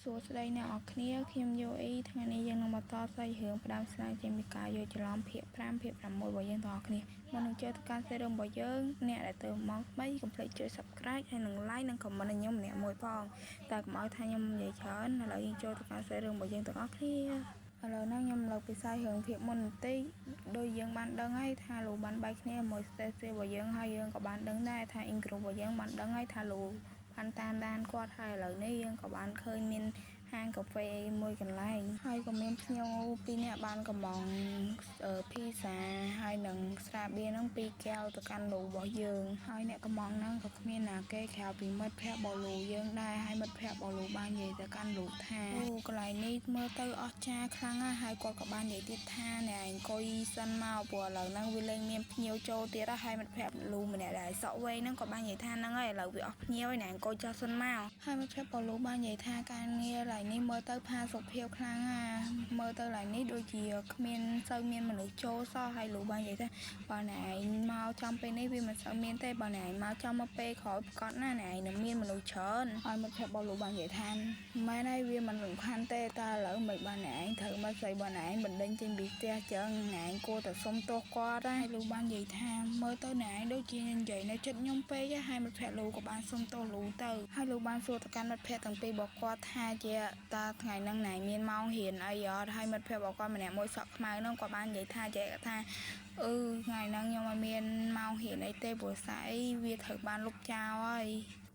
សួស្តីអ្នកនរគ្នាខ្ញុំយូអ៊ីថ្ងៃនេះយើងនឹងបន្តស្ដីរឿងផ្ដាំស្នាចេញពីការយល់ច្រឡំភាគ5ភាគ6របស់យើងទាំងអស់គ្នាមុននឹងចូលទៅកាន់សេរីរបស់យើងអ្នកដែលទៅមកថ្មីកុំភ្លេចជួយ Subscribe ហើយនិង Like និង Comment ឲ្យខ្ញុំម្នាក់មួយផងតែកុំឲ្យថាខ្ញុំនិយាយច្រើនឥឡូវយើងចូលទៅកាន់សេរីរបស់យើងទាំងអស់គ្នាឥឡូវហ្នឹងខ្ញុំលើកពីផ្សាយរឿងភាគមុនបន្តិចដោយយើងបានដឹងហើយថាលោកបានបែកគ្នាមួយ Stacy របស់យើងហើយយើងក៏បានដឹងដែរថា Ingrid របស់យើងបានដឹងហើយថាលោកបានតាមដានគាត់ហើយឥឡូវនេះយើងក៏បានឃើញមានហាងកាហ្វេមួយកន្លែងហើយក៏មានភ្ញៀវ2នាក់បានកំងភីហ្សាហើយនឹងស្រាបៀរហ្នឹង2កែវទៅកាន់លោករបស់យើងហើយអ្នកកំងហ្នឹងក៏គ្មានណាគេក្រៅពីមិត្តភ័ក្តិរបស់លោកយើងដែរហើយមិត្តភ័ក្តិរបស់លោកបាននិយាយទៅកាន់លោកថាអូកន្លែងនេះមើលទៅអស្ចារ្យខ្លាំងណាស់ហើយគាត់ក៏បាននិយាយទៀតថាអ្នកឯងអង្គុយសិនមកព្រោះឥឡូវហ្នឹងវាលែងមានភ្ញៀវចូលទៀតហើយមិត្តភ័ក្តិលោកម្នាក់ដែលសក់វែងហ្នឹងក៏បាននិយាយថាហ្នឹងហើយឥឡូវវាអស់ភ្ញៀវហើយអ្នកអង្គុយចុះសិនមកហើយមិត្តភ័ក្តិរបស់លោកបាននិយាយថាការងារឡើយនេះមើលទៅផាសុខភាពខ្លាំងណាស់មើលទៅឡើយនេះដូចជាគ្មានសូវមានមនុស្សចូលសោះហើយលោកបាននិយាយថាបើអ្នកឯងមកចំពេលនេះវាមិនសូវមានទេបើអ្នកឯងមកចំមកពេលក្រោយប្រកាសណាអ្នកឯងនឹងមានមនុស្សច្រើនហើយមិត្តភ័ក្តិរបស់លោកបាននិយាយថាមែនហើយវាមិនរំខានទេតែឥឡូវមិនបានអ្នកឯងត្រូវមកស្អីបើអ្នកឯងបណ្ដេញចេញពីផ្ទះចឹងអ្នកឯងគួរតែសុំទោសគាត់ហើយលោកបាននិយាយថាមើលទៅអ្នកឯងដូចជានិយាយនៅចិត្តខ្ញុំពេកហើយមិត្តភ័ក្តិលោកក៏បានសុំទោសលោកទៅហើយលោកបានសួរទៅកាន់មិត្តភ័ក្តិទាំងពីររបស់គាត់ថាជាតើថ្ងៃហ្នឹងណែមានម៉ោងរៀនអីអត់ហើយមិត្តភ័ក្តិរបស់គាត់ម្នាក់មួយសក់ខ្មៅហ្នឹងគាត់បាននិយាយថាថ្ងៃហ្នឹងខ្ញុំអត់មានម៉ោងរៀនអីទេព្រោះស្អីវាត្រូវបានលុបចោលហើយ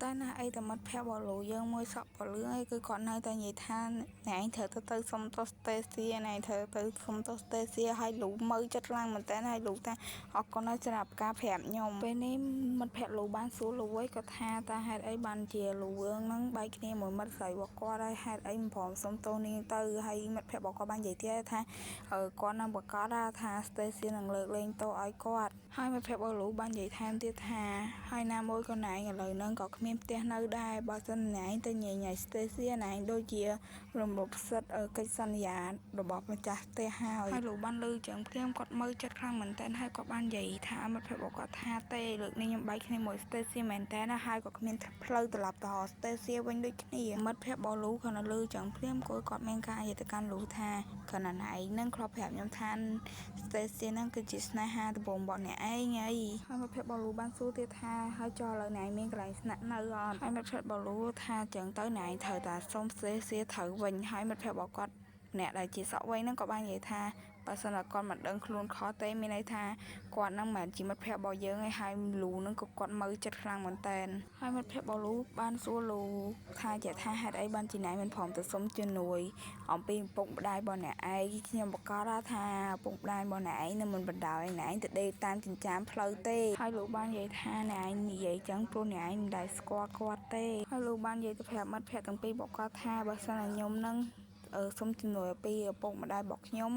តែណាអីតែមិត្តភ័ក្តិរបស់លោកយើងមួយសក់ពលឿងអីគឺគាត់នៅតែនិយាយថាអ្នកឯងត្រូវទៅសុំទោស Stacy អ្នកឯងត្រូវទៅសុំទោស Stacy ហើយលោកមើលចិត្តខ្លាំងមែនតើហើយលោកថាអរគុណហើយសម្រាប់ការប្រាប់ខ្ញុំពេលនេះមិត្តភ័ក្តិលោកបានសួរលោកវិញគាត់ថាតើហេតុអីបានជាលោកយើងហ្នឹងបែកគ្នាមួយមិត្តស្រីរបស់គាត់ហើយហេតុអីមិនព្រមសុំទោសនាងទៅហើយមិត្តភ័ក្តិរបស់គាត់បាននិយាយទៀតថាគាត់នឹងប្រកាសថា Stacy នឹងលើកលែងទោសឲ្យគាត់ហើយមិត្តភ័ក្តិរបស់លោកបាននិយាយថែមទៀតថាហើយណាមួយក៏ណែឥឡូវហ្នឹងក៏គ្មានផ្ទះនៅដែរបើសិនណែទៅញញ Stacy ណែដូចជារំលោភសិទ្ធិកិច្ចសន្យារបស់ម្ចាស់ផ្ទះហើយលោកបានលើចឹងព្រាមគាត់មើលចិត្តខ្លាំងមែនតើហើយគាត់បាននិយាយថាមិត្តភ័ក្តិរបស់គាត់ថាទេលើកនេះខ្ញុំបែកគ្នាមួយ Stacy មែនតើហើយក៏គ្មានផ្លូវត្រឡប់ទៅរក Stacy វិញដូចគ្នាមិត្តភ័ក្តិរបស់លោកគាត់នៅលើចឹងព្រាមគាត់មានការនិយាយទៅកាន់លោកថាគណៈណៃនឹងធ្លាប់ប្រាប់ខ្ញុំថា Stacy ហ្នឹងគឺជាស្នេហាដំបូងរបស់អ្នកឯងហើយមិត្តភ័ក្តិរបស់លោកបានសួរទៀតថាហើយចុះឥឡូវអ្នកឯងមានកន្លែងស្នាក់នៅអត់ហើយមិត្តភ័ក្តិរបស់លោកថាចឹងទៅអ្នកឯងត្រូវតែសុំ Stacy ត្រូវវិញហើយមិត្តភ័ក្តិរបស់គាត់អ្នកដែលជាសក់វែងហ្នឹងក៏បាននិយាយថាបើសិនតែគាត់មិនដឹងខ្លួនខុសទេមានន័យថាគាត់ហ្នឹងមិនមែនជាមិត្តភ័ក្តិរបស់យើងទេហើយលូហ្នឹងក៏គាត់មើលចិត្តខ្លាំងមែនតើហើយមិត្តភ័ក្តិរបស់លូបានសួរលូថាហេតុអីបានជាណៃមិនព្រមទៅសុំជំនួយអំពីឪពុកម្ដាយរបស់អ្នកឯងខ្ញុំប្រកាសថាឪពុកម្ដាយរបស់អ្នកឯងនឹងមិនបណ្ដោយឲ្យអ្នកឯងទៅដេកតាមចិញ្ចើមផ្លូវទេហើយលោកបាននិយាយថាអ្នកឯងនិយាយចឹងព្រោះអ្នកឯងមិនដែលស្គាល់គាត់ទេហើយលោកបាននិយាយទៅប្រាប់មិត្តភ័ក្តិទាំងពីររបស់គាត់ថាបើសិនតែខ្ញុំនឹងសុំជំនួយពីឪពុកម្ដាយរបស់ខ្ញុំ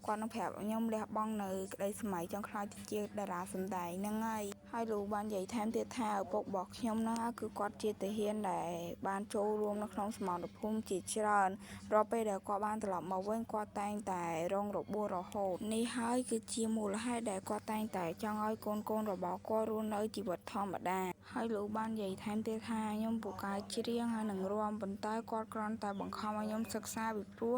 គាត់នឹងប្រាប់ខ្ញុំលះបង់នៅក្តីសម័យចង់ខ្លាចជាតារាសម្ដែងហ្នឹងហើយលោកបាននិយាយថែមទៀតថាឪពុករបស់ខ្ញុំហ្នឹងគឺគាត់ជាទាហានដែលបានចូលរួមនៅក្នុងសមរភូមិជាច្រើនរាល់ពេលដែលគាត់បានត្រឡប់មកវិញគាត់តែងតែរងរបួសរហូតនេះហើយគឺជាមូលហេតុដែលគាត់តែងតែចង់ឲ្យកូនរបស់គាត់រស់នៅជីវិតធម្មតាហើយលោកបាននិយាយថែមទៀតថាខ្ញុំពូកែច្រៀងហើយនឹងរាំប៉ុន្តែគាត់គ្រាន់តែបង្ខំឲ្យខ្ញុំសិក្សាពីព្រោះ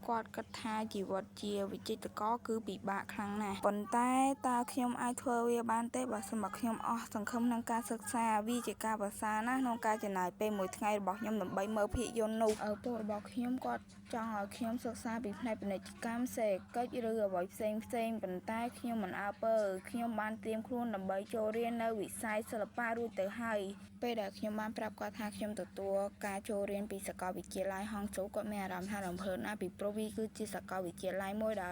គាត់គិតថាជីវិតជាវិជ្ជាករគឺពិបាកខ្លាំងណាស់ប៉ុន្តែតើខ្ញុំអាចធ្វើវាបានទេបើសិនបើខ្ញុំអស់សង្ឃឹមក្នុងការសិក្សាវាជាការប្រសើរណាស់ក្នុងការចំណាយពេលមួយថ្ងៃរបស់ខ្ញុំដើម្បីមើលភាពយន្តនោះឪពុករបស់ខ្ញុំគាត់ចង់ឲ្យខ្ញុំសិក្សាពីផ្នែកពាណិជ្ជកម្មសេដ្ឋកិច្ចឬអ្វីផ្សេងប៉ុន្តែខ្ញុំមិនអើពើខ្ញុំបានត្រៀមខ្លួនដើម្បីចូលរៀននៅវិស័យសិល្បៈរួចទៅហើយពេលដែលខ្ញុំបានប្រាប់គាត់ថាខ្ញុំទទួលការចូលរៀនពីសាកលវិទ្យាល័យហងស៊ូគាត់មានអារម្មណ៍ថារំភើបណាស់ពីព្រោះវាគឺជាសាកលវិទ្យាល័យមួយដ៏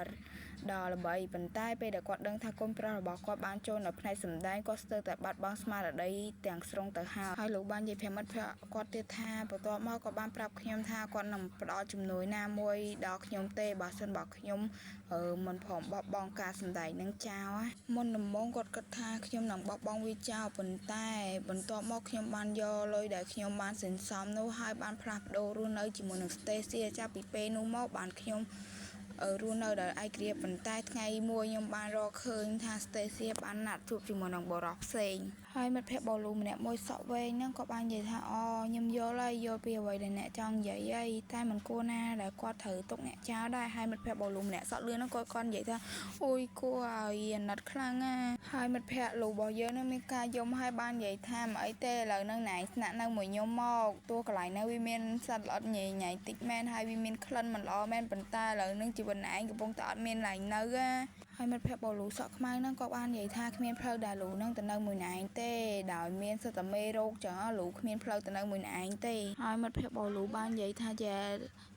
ល្បីប៉ុន្តែពេលដែលគាត់ដឹងថាកូនប្រុសរបស់គាត់បានចូលនៅផ្នែកសម្ដែងគាត់ស្ទើរតែបាត់បង់ស្មារតីទាំងស្រុងទៅហើយលោកបាននិយាយប្រាប់មិត្តភក្តិគាត់ទៀតថាបន្ទាប់មកគាត់បានប្រាប់ខ្ញុំថាគាត់នឹងផ្ដល់ជំនួយណាមួយដល់ខ្ញុំទេបើសិនបើខ្ញុំមិនព្រមបោះបង់ការសម្ដែងនឹងចោលមុនដំបូងគាត់គិតថាខ្ញុំនឹងបោះបង់វាចោលប៉ុន្តែបន្ទាប់មកខ្ញុំបានយកលុយដែលខ្ញុំបានសន្សំនោះហើយបានផ្លាស់ប្ដូររស់នៅជាមួយនឹង Stacy ចាប់ពីពេលនោះមកបានខ្ញុំរស់នៅដោយឯករាជ្យប៉ុន្តែថ្ងៃមួយខ្ញុំបានរកឃើញថា Stacy បានណាត់ជួបជាមួយនឹងបុរសផ្សេង ហើយមិត្តភក្តិបលូម្នាក់មួយសក់វែងហ្នឹងក៏បាននិយាយថាខ្ញុំយល់ហើយយល់ពីអ្វីដែលអ្នកចង់និយាយហើយតែមិនគួរណាដែលគាត់ត្រូវទុកអ្នកចោលដែរហើយមិត្តភក្តិបលូម្នាក់សក់លឿនហ្នឹងគាត់និយាយថាអូយគួរឲ្យអាណិតខ្លាំងណាហើយមិត្តភក្តិលូរបស់យើងនឹងមានការយំហើយបាននិយាយថាមិនអីទេឥឡូវហ្នឹងណែស្នាក់នៅមួយខ្ញុំមកទោះកន្លែងហ្នឹងវាមានសត្វល្អិតញ៉ៃញ៉ៃតិចមែនហើយវាមានក្លិនមិនល្អមែនប៉ុន្តែឥឡូវហ្នឹងជីវិតឯងកំពុងតែអត់មានឡើងនៅហើយមិត្តភក្តិបលូសក់ខ្មៅហ្នឹងក៏បាននិយាយថាគ្មានផ្លូវដែលលូហ្នឹងទៅនៅមួយឯងទេដោយមានសិទ្ធិមេរោគចឹងលូគ្មានផ្លូវទៅនៅមួយឯងទេហើយមិត្តភក្តិបលូបាននិយាយថាចា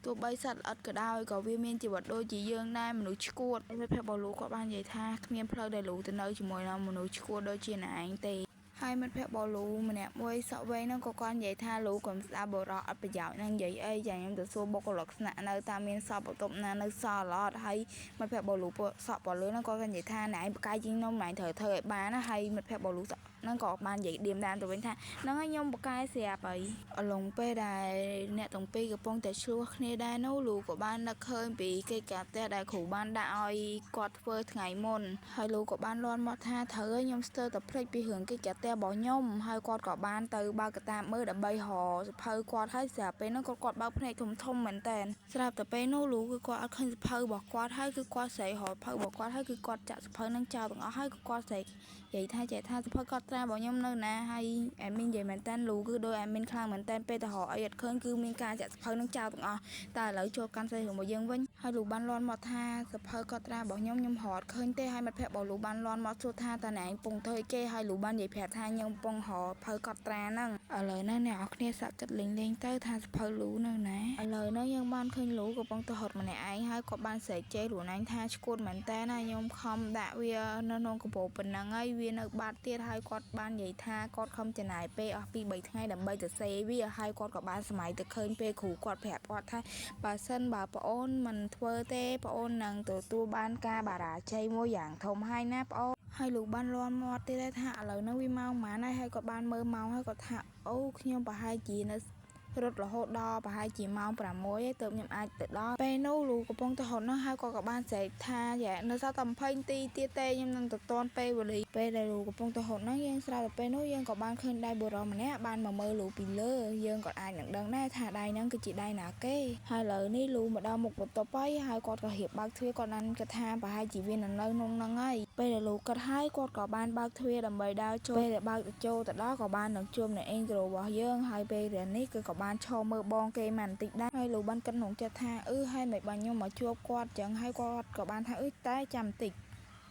ទោះបីសត្វល្អិតក៏ដោយក៏វាមានជីវិតដូចជាយើងដែរមនុស្សឆ្កួតមិត្តភក្តិបលូក៏បាននិយាយថាគ្មានផ្លូវដែលលូទៅនៅជាមួយនឹងមនុស្សឆ្កួតដូចជាអ្នកឯងទេហើយមិត្តភក្តិបលូម្នាក់មួយសក់វែងហ្នឹងក៏គាត់និយាយថាលូកុំស្ដាប់បរោះអត់ប្រយោជន៍ហ្នឹងនិយាយអីចាខ្ញុំទៅសួរបុគ្គលិកស្នាក់នៅតាមមានសពបន្ទប់ណានៅសល់អត់ហើយមិត្តភក្តិបលូសក់បលឿនហ្នឹងក៏និយាយថាណែឯងបកាយជាងខ្ញុំណែត្រូវធ្វើឲ្យបានណាហើយមិត្តភក្តិបលូសក់ហ្នឹងក៏បាននិយាយឌៀមដាមទៅវិញថាហ្នឹងហើយខ្ញុំបកាយស្រាប់ហើយអឡុងពេលដែលអ្នកទាំងពីរកំពុងតែឆ្លោះគ្នាដែរនោះលូក៏បាននឹកឃើញពីកិច្ចការផ្ទះដែលគ្រូបានដាក់ឲ្យគាត់ធ្វើថ្ងៃមុនហើយលូក៏បានលាន់មកថាត្រូវឲ្យខ្ញុំស្ទើរតែភ្លេចពីរឿងកិច្ចការផ្ទះរបស់ខ្ញុំហើយគាត់ក៏បានទៅបើកកតាបមើលដើម្បីរកសភៅគាត់ហើយស្រាប់ពេលហ្នឹងគាត់បើកភ្នែកធំមែនតើស្រាប់តែពេលនោះលូគឺគាត់អត់ឃើញសភៅរបស់គាត់ហើយគឺគាត់ស្រែករកសភៅរបស់គាត់ហើយគឺគាត់ចាក់សភៅហ្នឹងចោលទាំងអស់ហើយគាត់ស្រែកនិយាយថាសភៅកត់ត្រារបស់ខ្ញុំនៅណាហើយអេមីននិយាយមែនតើលូគឺដោយអេមីនខ្លាំងមែនតើពេលទៅរកអីអត់ឃើញគឺមានការចាក់សភៅនឹងចោលទាំងអស់តែឥឡូវចូលកាន់ស្រីរបស់យើងវិញហើយលូបានលាន់មកថាសភៅកត់ត្រារបស់ខ្ញុំរកអត់ឃើញទេហើយមិត្តភក្តិរបស់លូបានលាន់មកសួរថាតើណែឯងពងធ្វើអីគេហើយលូបាននិយាយប្រាប់ថាខ្ញុំពងរកសភៅកត់ត្រាហ្នឹងឥឡូវនេះអ្នកនរគ្នាសាក់ចិត្តលេងទៅថាសភៅលូនៅណាឥឡូវនេះយើងបានឃើញលូកំពុងទៅហត់ម្នាក់ឯងហើយគាត់បានស្រែកជេរខ្លួនឯងថាឈួតមែនតើណាខ្ញុំខំដាក់វានៅក្នុងកាបូបប៉ុណ្ណឹងហើយវានៅបាត់ទៀតហើយគាត់បាននិយាយថាគាត់ខំចំណាយពេលអស់ពី3ថ្ងៃដើម្បីទៅសេវាហើយគាត់ក៏បានសម័យទៅឃើញពេលគ្រូគាត់ប្រាប់គាត់ថាបើសិនបើប្អូនមិនធ្វើទេប្អូននឹងទទួលបានការបារាជ័យមួយយ៉ាងធំហើយណាប្អូនហើយលោកបានលាន់មាត់ទៀតថាឥឡូវហ្នឹងវាម៉ោងប៉ុន្មានហើយគាត់បានមើលម៉ោងហើយគាត់ថាអូខ្ញុំប្រហែលជានៅរត់រហូតដល់ប្រហែលជាម៉ោង6ហើយទើបខ្ញុំអាចទៅដល់ពេលនោះលូកំពុងទៅរត់នោះហើយគាត់ក៏បានស្រែកថានៅសល់តែ20នាទីទៀតទេខ្ញុំនឹងទៅទាន់ពេលវេលាពេលដែលលូកំពុងទៅរត់នោះយើងស្រាប់តែពេលនោះយើងក៏បានឃើញដៃបុរសម្នាក់បានមកមើលលូពីលើយើងក៏អាចនឹងដឹងដែរថាដៃហ្នឹងគឺជាដៃណាគេហើយឥឡូវនេះលូមកដល់មុខបន្ទប់ហើយគាត់ក៏រៀបបើកទ្វារគាត់បានគិតថាប្រហែលជាវានៅក្នុងហ្នឹងហើយពេលដែលលូគិតហើយគាត់ក៏បានបើកទ្វារដើម្បីដើរចូលពេលដែលបើកទៅចូលទៅដល់ក៏បាននឹងជួបនឹងអេងក្រូរបស់យើងហើយពេលដែលនេះគឺក៏បានឈរមើលបងគេមិនបន្តិចដែរហើយលូបានគិតក្នុងចិត្តថាហើយមិនបានខ្ញុំមកជួបគាត់ចឹងហើយគាត់ក៏បានថាតែចាំបន្តិច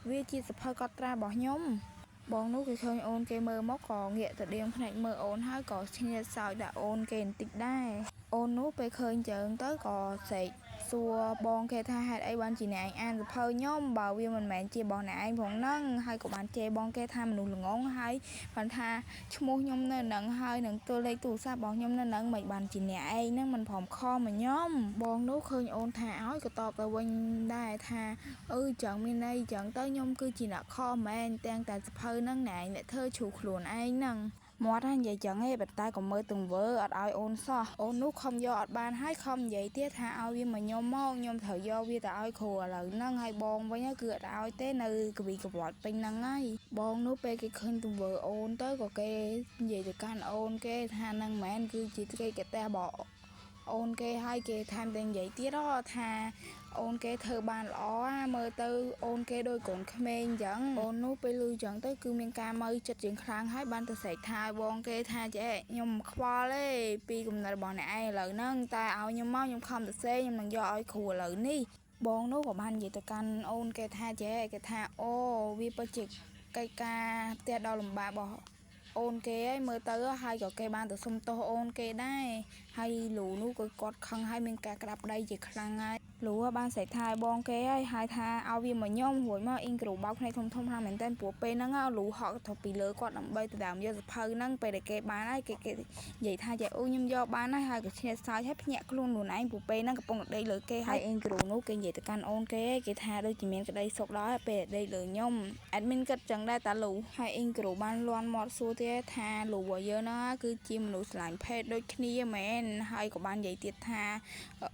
វាជាសភៅកត់ត្រារបស់ខ្ញុំបងនោះគេឃើញអូនគេមើលមកក៏ងាកទៅដៀងភ្នែកមើលអូនហើយក៏ឈ្នាសោយដាក់អូនគេបន្តិចដែរអូននោះពេលឃើញចឹងទៅក៏ស្រែកសួរបងគេថាហេតុអីបានជាអ្នកឯងអានសភៅខ្ញុំបើវាមិនមែនជារបស់អ្នកឯងផងហ្នឹងហើយក៏បានជេរបងគេថាមនុស្សល្ងងហើយបានថាឈ្មោះខ្ញុំនៅហ្នឹងហើយនឹងទូលេខទូរស័ព្ទរបស់ខ្ញុំនៅហ្នឹងមិនបានជាអ្នកឯងហ្នឹងមិនព្រមខំមកខ្ញុំបងនោះឃើញអូនថាឲ្យក៏តបទៅវិញដែរថាចឹងមានន័យចឹងទៅខ្ញុំគឺជាអ្នកខំមែនទាំងតែសភៅហ្នឹងណែអ្នកធ្វើជ្រុះខ្លួនឯងហ្នឹងមាត់ហ្នឹងនិយាយចឹងឯងប៉ុន្តែក៏មើលទង្វើអត់ឲ្យអូនសោះអូននោះខំយកអត់បានហើយខំនិយាយទៀតថាឲ្យវាមកខ្ញុំមកខ្ញុំត្រូវយកវាទៅឲ្យគ្រូឥឡូវហ្នឹងហើយបងវិញគឺអត់ឲ្យទេនៅកវីកវត្តពេញហ្នឹងហើយបងនោះពេលគេឃើញទង្វើអូនទៅក៏គេនិយាយទៅកាន់អូនគេថាហ្នឹងមែនគឺជាគេកតែបអូនគេហើយគេថែមទាំងនិយាយទៀតថាអូនគេធ្វើបានល្អមើលទៅអូនគេដូចកូនក្មេងអញ្ចឹងអូននោះពេលឮអញ្ចឹងទៅគឺមានការមើលចិត្តជាងខ្លាំងហើយបានទៅស្រែកថាបងគេថាខ្ញុំខ្វល់ទេពីគំនិតរបស់អ្នកឯងឥឡូវហ្នឹងតែឲ្យខ្ញុំមកខ្ញុំខំទៅសេខ្ញុំនឹងយកឲ្យគ្រូឥឡូវនេះបងនោះក៏បាននិយាយទៅកាន់អូនគេថាគេថាអូវាពិតជាកិច្ចការផ្ទះដ៏លំបាករបស់អូនគេឲ្យមើលទៅហើយក៏គេបានទៅសុំទោសអូនគេដែរហើយលូនោះក៏គាត់ខឹងហើយមានការក្តាប់ដៃជាខ្លាំងហើយលូបានស្រែកថាបងគេហើយថាឲ្យវាមកខ្ញុំរួចមកអ៊ីងគ្រូបោកភ្នែកធំខ្លាំងមែនតើព្រោះពេលហ្នឹងលូហក់ទៅពីលើគាត់ដើម្បីទៅដើមយកសភៅហ្នឹងពេលដែលគេបានហើយគេនិយាយថាខ្ញុំយកបានហើយក៏ឈ្នះសោយហើយភ្ញាក់ខ្លួនឯងព្រោះពេលហ្នឹងកំពុងដេកលើគេហើយអ៊ីងគ្រូនោះគេនិយាយទៅកាន់អូនគេថាដូចជាមានក្តីសុខដល់ពេលដេកលើខ្ញុំអេដមីនគិតចឹងដែរតាលូហើយអ៊ីងគ្រូបានលាន់មាត់សួរទៀតថាលូរបស់យើងហ្នឹងគឺជាមនុស្សស្រឡាញ់ភេទដូចគ្នាមែន ហើយក៏បាននិយាយទៀតថា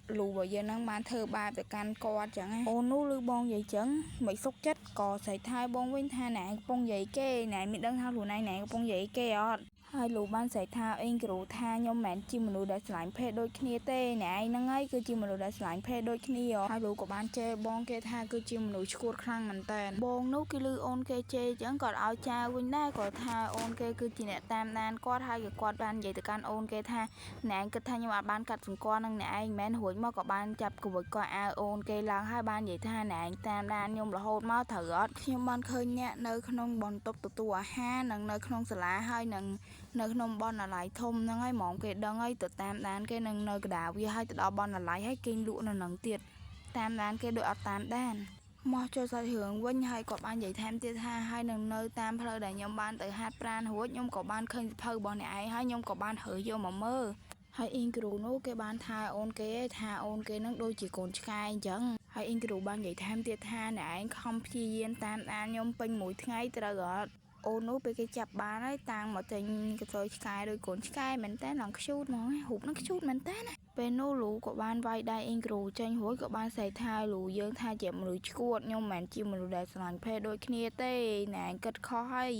លូរបស់យើងហ្នឹងបានធ្វើបាបទៅកាន់គាត់ចឹងអូននោះឮបងនិយាយចឹងមិនសុខចិត្តក៏ស្រែកថាបងវិញថាណែកំពុងនិយាយគេណែមានដឹងថាខ្លួនឯងណែកំពុងនិយាយគេអត់ហើយលូបានស្រែកថាអេងគ្រូថាខ្ញុំមិនមែនជាមនុស្សដែលស្រឡាញ់ភេទដូចគ្នាទេណែឯងហ្នឹងហើយគឺជាមនុស្សដែលស្រឡាញ់ភេទដូចគ្នាហើយលូក៏បានជេរបងគេថាគឺជាមនុស្សឈួតខ្លាំងមែនតើបងនោះគេឮអូនគេជេរចឹងគាត់ឲ្យចៅវិញដែរគាត់ថាអូនគេគឺជាអ្នកតាមដានគាត់ហើយក៏គាត់បាននិយាយទៅកាន់អូនគេថាណែឯងគិតថាខ្ញុំអាចបានកាត់សម្គាល់នឹងអ្នកឯងមិនមែនរួចមកក៏បានចាប់កវិចគាត់អាវអូនគេឡើងហើយបាននិយាយថាណែឯងតាមដានខ្ញុំរហូតមកត្រូវអត់ខ្ញុំបានឃើញអ្នកនៅក្នុងបន្ទប់ទទួលអាហារនិងនៅក្នុងសាលាហើយនឹងនៅក្នុងបណ្ណាល័យធំហ្នឹងហើយហ្មងគេដឹងហើយទៅតាមដានគេនឹងនៅកណ្ដាលវាហើយទៅដល់បណ្ណាល័យហើយគេលក់នៅនឹងទៀតតាមដានគេដូចអត់តាមដានមកចូលសាច់រឿងវិញហើយគាត់បាននិយាយថែមទៀតថាហើយនឹងនៅតាមផ្លូវដែលខ្ញុំបានទៅហាត់ប្រាណរួចខ្ញុំក៏បានឃើញសភៅរបស់អ្នកឯងហើយខ្ញុំក៏បានរើសយកមកមើលហើយអ៊ីងគ្រូនោះគេបានថាអូនគេថាអូនគេនឹងដូចជាកូនឆ្កែអញ្ចឹងហើយអ៊ីងគ្រូបាននិយាយថែមទៀតថាអ្នកឯងខំព្យាយាមតាមដានខ្ញុំពេញមួយថ្ងៃត្រូវអត់អូននោះពេលគេចាប់បានហើយតាំងមកចេញកសោយឆ្កែដូចកូនឆ្កែមែនតើឡើងខ្ជូតហ្មងរូបនឹងខ្ជូតមែនតើណាពេលនោះលូក៏បានវាយដៃអ៊ីងគ្រូចេញរួចក៏បានស្រែកថាលូយើងថាជាមនុស្សឈួតខ្ញុំមិនមែនជាមនុស្សដែលស្រឡាញ់ភេទដូចគ្នាទេណែគិតខុសហើយ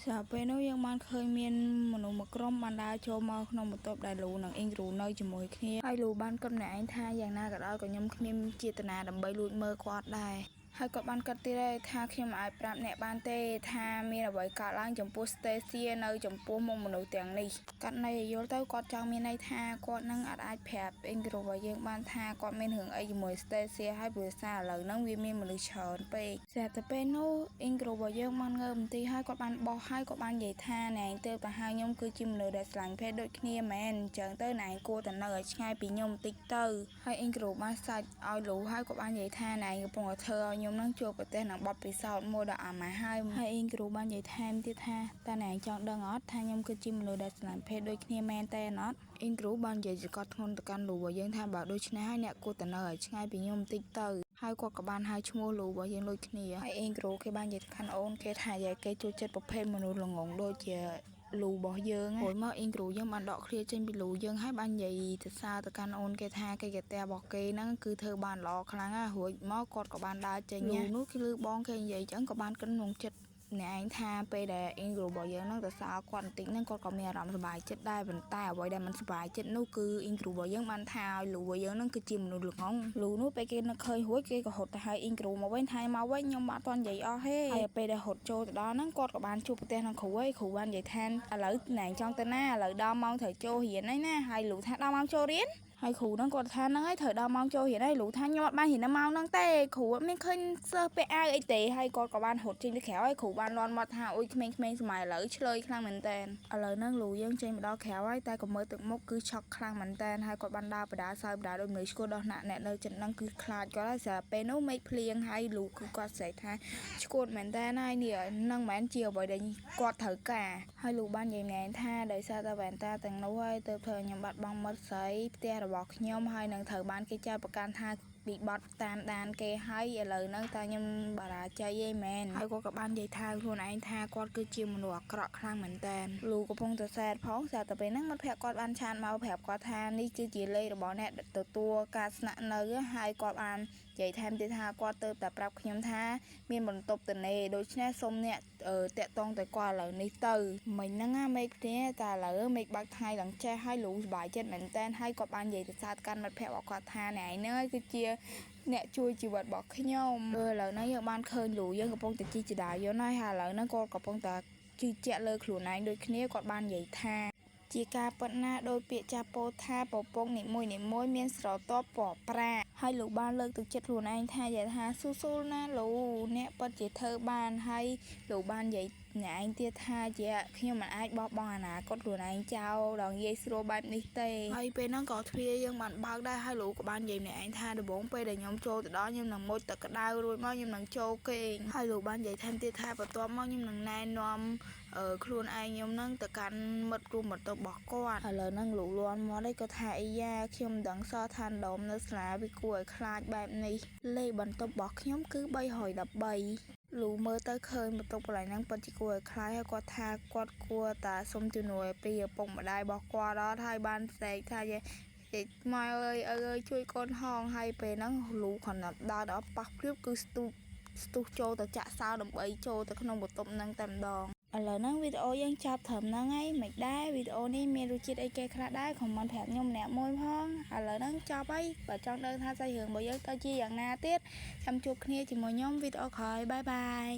ស្រាប់ពេលនោះយើងបានឃើញមានមនុស្សមួយក្រុមបានដើរចូលមកក្នុងបន្ទប់ដែលលូនិងអ៊ីងគ្រូនៅជាមួយគ្នាហើយលូបានគិតម្នាក់ឯងថាយ៉ាងណាក៏ដោយក៏ខ្ញុំគ្មានចេតនាដើម្បីលួចមើលគាត់ដែរហើយគាត់បានគិតទៀតថាខ្ញុំអាចប្រាប់អ្នកបានទេថាមានអ្វីកើតឡើងចំពោះ Stacy នៅចំពោះមុខមនុស្សទាំងនេះគាត់ន័យយល់ទៅគាត់ចង់មានន័យថាគាត់នឹងអាចប្រាប់អ៊ីងគ្រូរបស់យើងបានថាគាត់មានរឿងអីជាមួយ Stacy ហើយព្រោះសារឥឡូវហ្នឹងវាមានមនុស្សច្រើនពេកស្រាប់តែពេលនោះអ៊ីងគ្រូរបស់យើងបានងើបបន្តិចហើយគាត់បានបោះហើយគាត់បាននិយាយថាណែទៅទៅហៅខ្ញុំគឺជាមនុស្សដែលស្រឡាញ់ភេទដូចគ្នាមែនអញ្ចឹងទៅណែគួរតែនៅឲ្យឆ្ងាយពីខ្ញុំបន្តិចទៅហើយអ៊ីងគ្រូបានសាច់ឲ្យលូហើយគាត់បាននិយាយថាណែកំពុងតែធ្វើឲ្យខ្ញុំនឹងជួបប្រទេសនឹងបទពិសោធន៍មួយដ៏អាម៉ាស់ហើយអ៊ីងគ្រូបាននិយាយថែមទៀតថាតើអ្នកចង់ដឹងអត់ថាខ្ញុំគឺជាមនុស្សដែលស្រឡាញ់ភេទដូចគ្នាមែនទេអត់អ៊ីងគ្រូបាននិយាយសកត់ធ្ងន់ទៅកាន់លូរបស់យើងថាបើដូច្នេះហើយអ្នកគួរតែនៅឲ្យឆ្ងាយពីខ្ញុំបន្តិចទៅហើយគាត់ក៏បានហៅឈ្មោះលូរបស់យើងដូចគ្នាហើយអ៊ីងគ្រូគេបាននិយាយទៅកាន់អូនគេថាយាយគេចូលចិត្តប្រភេទមនុស្សល្ងងដូចជាលូរបស់យើងហើយមកអ៊ីងគ្រូយើងបានដកឃ្លាចេញពីលូយើងហើយបាននិយាយទៅសារទៅកាន់អូនគេថាគេកាតែរបស់គេហ្នឹងគឺធ្វើបានល្អខ្លាំងណាស់រួចមកគាត់ក៏បានដើរចេញលូនោះគឺឮបងគេនិយាយចឹងក៏បានគិតក្នុងចិត្តអ្នកឯងថាពេលដែលអ៊ីងគ្រូរបស់យើងហ្នឹងទៅសារគាត់បន្តិចហ្នឹងគាត់ក៏មានអារម្មណ៍សប្បាយចិត្តដែរប៉ុន្តែអ្វីដែលមិនសប្បាយចិត្តនោះគឺអ៊ីងគ្រូរបស់យើងបានថាឲ្យលូរបស់យើងហ្នឹងគឺជាមនុស្សល្ងងលូនោះពេលគេនឹកឃើញរួចគេក៏ហត់ទៅឲ្យអ៊ីងគ្រូមកវិញថាមកវិញខ្ញុំអត់ទាន់និយាយអស់ទេហើយពេលដែលហត់ចូលទៅដល់ហ្នឹងគាត់ក៏បានជួបប្រទេសនឹងគ្រូហើយគ្រូបាននិយាយថាឥឡូវណែចង់ទៅណាឥឡូវដល់ម៉ោងត្រូវចូលរៀនហើយណាហើយលូថាដល់ម៉ោងចូលរៀនហើយគ្រូហ្នឹងគាត់ថាហ្នឹងហើយត្រូវដល់ម៉ោងចូលរៀនហើយលូថាខ្ញុំអត់បានរៀននៅម៉ោងហ្នឹងទេគ្រូអត់មានឃើញសិស្សពាក់អាវអីទេហើយគាត់ក៏បានរត់ចេញទៅក្រៅហើយគ្រូបានលាន់មាត់ថាអុយក្មេងៗសម័យឥឡូវឆ្លើយខ្លាំងមែនតើឥឡូវហ្នឹងលូយើងចេញមកដល់ក្រៅហើយតែក៏មើលទឹកមុខគឺឆក់ខ្លាំងមែនតើហើយគាត់បានដើរបដាសើបដាដូចមនុស្សឈួតដល់អ្នកនៅចិត្តហ្នឹងគឺខ្លាចគាត់ហើយស្រាប់ពេលនោះមេឃភ្លៀងហើយលូគឺគាត់ស្រែកថាឈួតមែនតើហើយនេះហ្នឹងមិនមែនជាអ្វីដែលគាត់ត្រូវការហើយលូបាននិយាយណែនថាដោយសារតែវ៉ែនតាទាំងនោះហើយទៅធ្វើខ្ញុំបាត់បង់មិត្តស្រីផ្ទះរបស់ខ្ញុំហើយនឹងត្រូវបានគេចោទប្រកាន់ថាពីបត់តាមដានគេហើយឥឡូវហ្នឹងតើខ្ញុំបរាជ័យឯងមែនហើយគាត់ក៏បាននិយាយថាខ្លួនឯងថាគាត់គឺជាមនុស្សអាក្រក់ខ្លាំងមែនតើលូកំពុងតែសែតផងស្រាប់តែពេលហ្នឹងមិត្តភក្តិគាត់បានឆាតមកប្រាប់គាត់ថានេះគឺជាលេខរបស់អ្នកទទួលការស្នាក់នៅហើយគាត់បាននិយាយថែមទៀតថាគាត់ទៅតែប្រាប់ខ្ញុំថាមានបន្ទប់ទនេដូច្នេះសូមអ្នកតាក់តងទៅគាត់ឥឡូវនេះទៅមិញហ្នឹងមេឃផ្ទះតែឥឡូវមេឃបាក់ថ្ងៃឡើងចេះហើយលូសប្បាយចិត្តមែនតើហើយគាត់បាននិយាយទៅសារកាន់មិត្តភក្តិរបស់គាត់ថាអ្នកឯងហ្នឹងគឺជាអ្នកជួយជីវិតរបស់ខ្ញុំឥឡូវហ្នឹងយើងបានឃើញលូយើងកំពុងតែជីចដាយន្តហើយឥឡូវហ្នឹងគាត់កំពុងតែជឿជាក់លើខ្លួនឯងដូចគ្នាគាត់បាននិយាយថាជាការប៉ុណ្ណាដោយពាក្យចាស់ពោលថាពពកនីមួយមានស្រទាប់ពណ៌ប្រាហើយលោកបានលើកទឹកចិត្តខ្លួនឯងថាថាស៊ូណាលោកអ្នកពិតជាធ្វើបានហើយលោកបាននិយាយអ្នកឯងទៀតថាជាខ្ញុំមិនអាចបោះបង់អនាគតខ្លួនឯងចោលដល់ងាយស្រួលបែបនេះទេហើយពេលហ្នឹងក៏ទ្វារយើងបានបើកដែរហើយលោកក៏បាននិយាយអ្នកឯងថាដំបូងពេលដែលខ្ញុំចូលទៅដល់ខ្ញុំនឹងមុជទឹកក្តៅរួចមកខ្ញុំនឹងចូលគេងហើយលោកបាននិយាយថែមទៀតថាបន្ទាប់មកខ្ញុំនឹងណែនាំខ្លួនឯងខ្ញុំនឹងទៅកាន់មិត្តរួមបន្ទប់របស់គាត់ឥឡូវហ្នឹងលោកលន់មកđâyក៏ថាអីយ៉ាខ្ញុំមិនដឹងសោះថាដុំនៅសាលាវាគួរឲ្យខ្លាចបែបនេះលេខបន្ទប់របស់ខ្ញុំគឺ313 លូមើលទៅឃើញបន្ទប់កន្លែងហ្នឹងពិតជាគួរឲ្យខ្លាចហើយគាត់ថាគាត់គួរតែសុំជំនួយពីឪពុកម្ដាយរបស់គាត់ដល់ហើយបានស្រែកថាម៉ែអើយឪអើយជួយកូនហងហើយពេលហ្នឹងលូគ្រាន់តែដើរដល់ប៉ះព្រៀបគឺស្ទុះចូលទៅចាក់សោដើម្បីចូលទៅក្នុងបន្ទប់ហ្នឹងតែម្ដងឥឡូវហ្នឹងវីដេអូយើងចប់ត្រឹមហ្នឹងហើយមិនដែរវីដេអូនេះមានរសជាតិអីគេខ្លះដែរខមមិនប្រាប់ខ្ញុំម្នាក់មួយផងឥឡូវហ្នឹងចប់ហើយបើចង់ដឹងថាសាច់រឿងរបស់យើងទៅជាយ៉ាងណាទៀតចាំជួបគ្នាជាមួយខ្ញុំវីដេអូក្រោយបាយបាយ